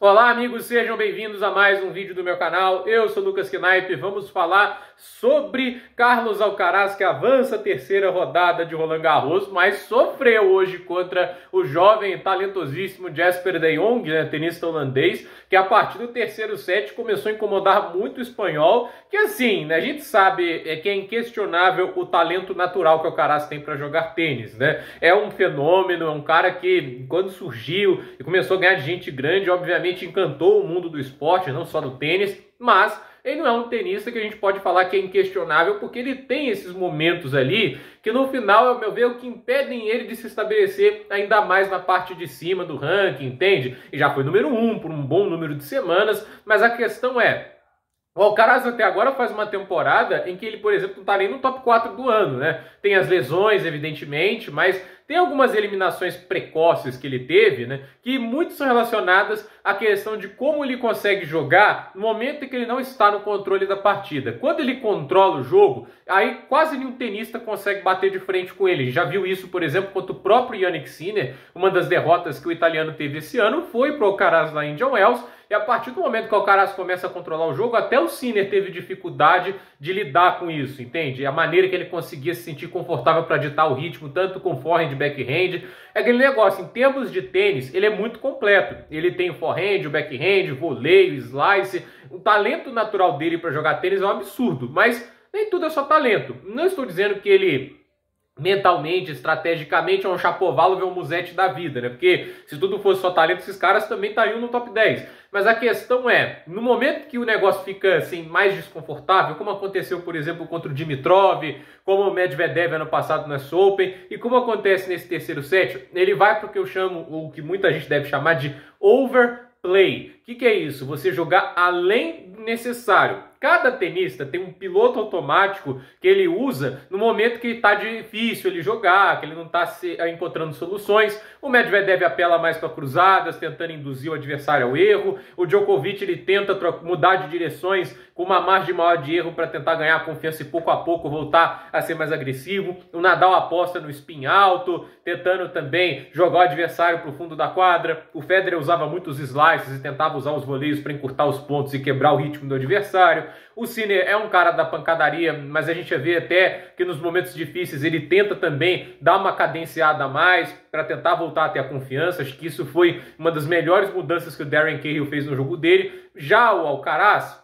Olá amigos, sejam bem-vindos a mais um vídeo do meu canal. Eu sou Lucas Knaip. Vamos falar sobre Carlos Alcaraz, que avança a terceira rodada de Roland Garros, mas sofreu hoje contra o jovem talentosíssimo Jesper de Jong, tenista holandês, que a partir do terceiro set começou a incomodar muito o espanhol, que assim, a gente sabe que é inquestionável o talento natural que o Alcaraz tem para jogar tênis, né? É um fenômeno, é um cara que quando surgiu e começou a ganhar de gente grande, obviamente encantou o mundo do esporte, não só do tênis, mas ele não é um tenista que a gente pode falar que é inquestionável, porque ele tem esses momentos ali que no final, ao meu ver, é o que impedem ele de se estabelecer ainda mais na parte de cima do ranking, entende? E já foi número 1 por um bom número de semanas, mas a questão é, o Alcaraz até agora faz uma temporada em que ele, por exemplo, não está nem no top 4 do ano, né? Tem as lesões, evidentemente, mas tem algumas eliminações precoces que ele teve, né? Que muito são relacionadas à questão de como ele consegue jogar no momento em que ele não está no controle da partida. Quando ele controla o jogo, aí quase nenhum tenista consegue bater de frente com ele. Já viu isso, por exemplo, contra o próprio Jannik Sinner. Uma das derrotas que o italiano teve esse ano foi para o Alcaraz lá em Indian Wells. E a partir do momento que o Alcaraz começa a controlar o jogo, até o Sinner teve dificuldade de lidar com isso, entende? A maneira que ele conseguia se sentir confortável para ditar o ritmo, tanto com forehand e backhand. É aquele negócio, em termos de tênis, ele é muito completo. Ele tem o forehand, o backhand, o voleio, o slice. O talento natural dele para jogar tênis é um absurdo, mas nem tudo é só talento. Não estou dizendo que ele mentalmente, estrategicamente, é um Shapovalov ou um Musetti da vida, né? Porque se tudo fosse só talento, esses caras também estariam no top 10. Mas a questão é, no momento que o negócio fica assim, mais desconfortável, como aconteceu, por exemplo, contra o Dimitrov, como o Medvedev ano passado no US Open, e como acontece nesse terceiro set, ele vai para o que eu chamo, o que muita gente deve chamar de overplay. O que é isso? Você jogar além do necessário. Cada tenista tem um piloto automático que ele usa no momento que está difícil ele jogar, que ele não está encontrando soluções. O Medvedev apela mais para cruzadas, tentando induzir o adversário ao erro. O Djokovic ele tenta mudar de direções com uma margem maior de erro para tentar ganhar confiança e pouco a pouco voltar a ser mais agressivo. O Nadal aposta no spin alto, tentando também jogar o adversário para o fundo da quadra. O Federer usava muitos slices e tentava usar os voleios para encurtar os pontos e quebrar o ritmo do adversário. O Sinner é um cara da pancadaria, mas a gente vê até que nos momentos difíceis ele tenta também dar uma cadenciada a mais para tentar voltar a ter a confiança. Acho que isso foi uma das melhores mudanças que o Darren Cahill fez no jogo dele. Já o Alcaraz,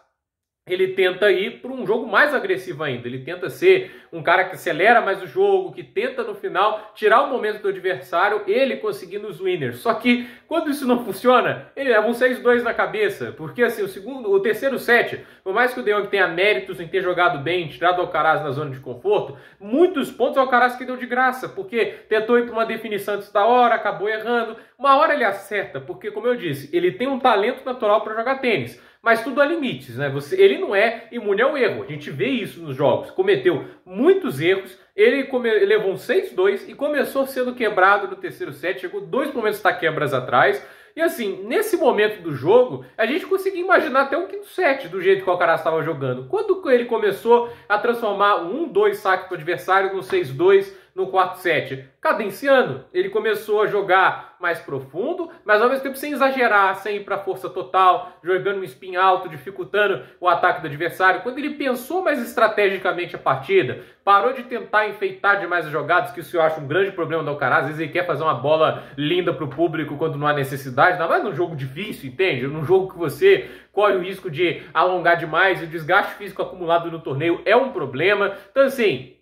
ele tenta ir para um jogo mais agressivo ainda. Ele tenta ser um cara que acelera mais o jogo, que tenta no final tirar o momento do adversário, ele conseguindo os winners. Só que quando isso não funciona, ele leva um 6-2 na cabeça, porque assim, o terceiro set, por mais que o De Jong tenha méritos em ter jogado bem, tirado o Alcaraz na zona de conforto, muitos pontos o Alcaraz que deu de graça, porque tentou ir para uma definição antes da hora, acabou errando. Uma hora ele acerta, porque como eu disse, ele tem um talento natural para jogar tênis. Mas tudo há limites, né? Ele não é imune ao erro. A gente vê isso nos jogos. Cometeu muitos erros. Ele levou um 6-2 e começou sendo quebrado no terceiro set. Chegou 2 momentos de quebras atrás. E assim, nesse momento do jogo, a gente conseguia imaginar até um quinto set do jeito que o Alcaraz estava jogando. Quando ele começou a transformar um 1-2 saque para o adversário no 6-2 no quarto set, cadenciando, ele começou a jogar mais profundo, mas ao mesmo tempo sem exagerar, sem ir para força total, jogando um spin alto, dificultando o ataque do adversário. Quando ele pensou mais estrategicamente a partida, parou de tentar enfeitar demais as jogadas, que isso eu acho um grande problema do Alcaraz. Às vezes ele quer fazer uma bola linda para o público quando não há necessidade, ainda mais num jogo difícil, entende? Num jogo que você corre o risco de alongar demais, e o desgaste físico acumulado no torneio é um problema. Então assim,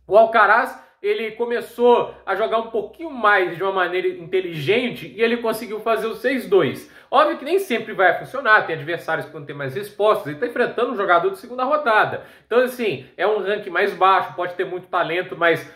o Alcaraz, ele começou a jogar um pouquinho mais de uma maneira inteligente e ele conseguiu fazer o 6-2. Óbvio que nem sempre vai funcionar, tem adversários que vão ter mais respostas, ele está enfrentando um jogador de segunda rodada. Então assim, é um ranking mais baixo, pode ter muito talento, mas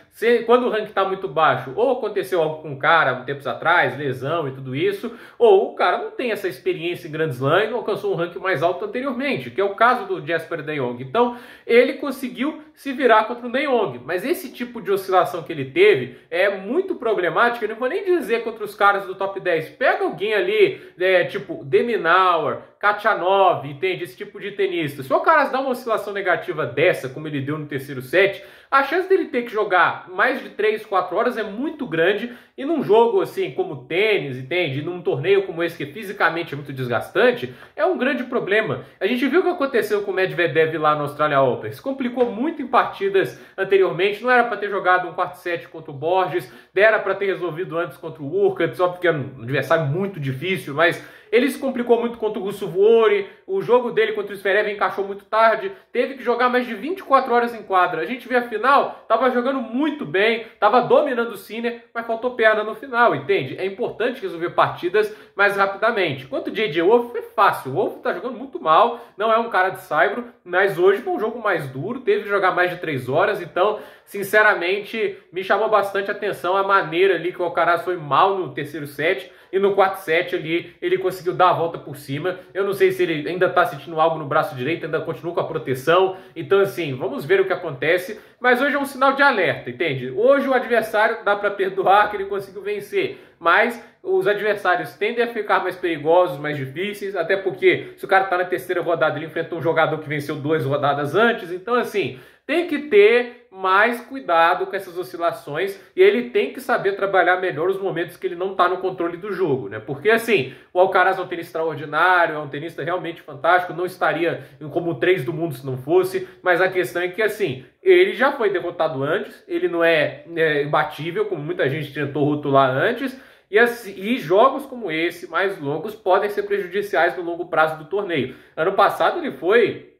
quando o ranking está muito baixo, ou aconteceu algo com o cara há tempos atrás, lesão e tudo isso, ou o cara não tem essa experiência em Grand Slam e não alcançou um ranking mais alto anteriormente, que é o caso do Jesper de Jong. Então, ele conseguiu se virar contra o De Jong, mas esse tipo de oscilação que ele teve é muito problemática. Eu não vou nem dizer contra os caras do top 10. Pega alguém ali, tipo De Minaur, Khachanov, entende? Esse tipo de tenista. Se o Alcaraz dá uma oscilação negativa dessa, como ele deu no terceiro set, a chance dele ter que jogar mais de 3, 4 horas é muito grande, e num jogo assim como tênis, entende? Num torneio como esse, que fisicamente é muito desgastante, é um grande problema. A gente viu o que aconteceu com o Medvedev lá no Australia Open. Se complicou muito em partidas anteriormente, não era para ter jogado um quarto set contra o Borges, era para ter resolvido antes contra o Urkats, óbvio que é um adversário muito difícil, mas ele se complicou muito contra o Russo Vuori, o jogo dele contra o Zverev encaixou muito tarde, teve que jogar mais de 24 horas em quadra. A gente vê a final, estava jogando muito bem, estava dominando o Sinner, mas faltou perna no final, entende? É importante resolver partidas mais rapidamente. Quanto o J.J. Wolf, foi fácil. O Wolf está jogando muito mal, não é um cara de saibro, mas hoje foi um jogo mais duro, teve que jogar mais de 3 horas, então, sinceramente, me chamou bastante atenção a maneira ali que o Alcaraz foi mal no terceiro set, e no quarto set ali ele conseguiu dar a volta por cima. Eu não sei se ele ainda está sentindo algo no braço direito, ainda continua com a proteção. Então assim, vamos ver o que acontece. Mas hoje é um sinal de alerta, entende? Hoje o adversário dá para perdoar que ele conseguiu vencer. Mas os adversários tendem a ficar mais perigosos, mais difíceis. Até porque se o cara está na terceira rodada, ele enfrentou um jogador que venceu 2 rodadas antes. Então assim, tem que ter mais cuidado com essas oscilações, e ele tem que saber trabalhar melhor os momentos que ele não está no controle do jogo, né? Porque assim, o Alcaraz é um tenista extraordinário, é um tenista realmente fantástico, não estaria como 3 do mundo se não fosse, mas a questão é que assim, ele já foi derrotado antes, ele não é imbatível, como muita gente tentou rotular antes, e jogos como esse, mais longos, podem ser prejudiciais no longo prazo do torneio. Ano passado ele foi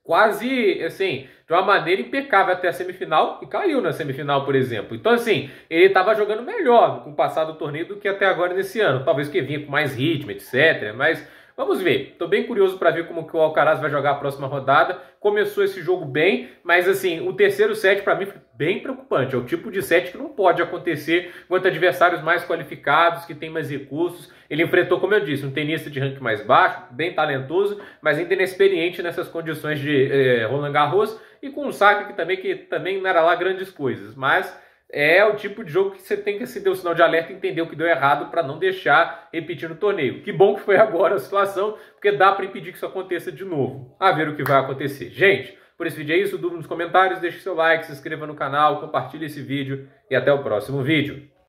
quase, assim, de uma maneira impecável até a semifinal e caiu na semifinal, por exemplo. Então, assim, ele estava jogando melhor com o passado do torneio do que até agora nesse ano. Talvez que vinha com mais ritmo, etc. Mas vamos ver. Estou bem curioso para ver como que o Alcaraz vai jogar a próxima rodada. Começou esse jogo bem, mas assim, o terceiro set para mim foi bem preocupante. É o tipo de set que não pode acontecer contra adversários mais qualificados, que têm mais recursos. Ele enfrentou, como eu disse, um tenista de ranking mais baixo, bem talentoso, mas ainda inexperiente nessas condições de Roland Garros, e com um saque que também não era lá grandes coisas, mas é o tipo de jogo que você tem que acender o sinal de alerta e entender o que deu errado para não deixar repetir no torneio. Que bom que foi agora a situação, porque dá para impedir que isso aconteça de novo. A ver o que vai acontecer. Gente, por esse vídeo é isso. Dúvida nos comentários, deixe seu like, se inscreva no canal, compartilhe esse vídeo e até o próximo vídeo.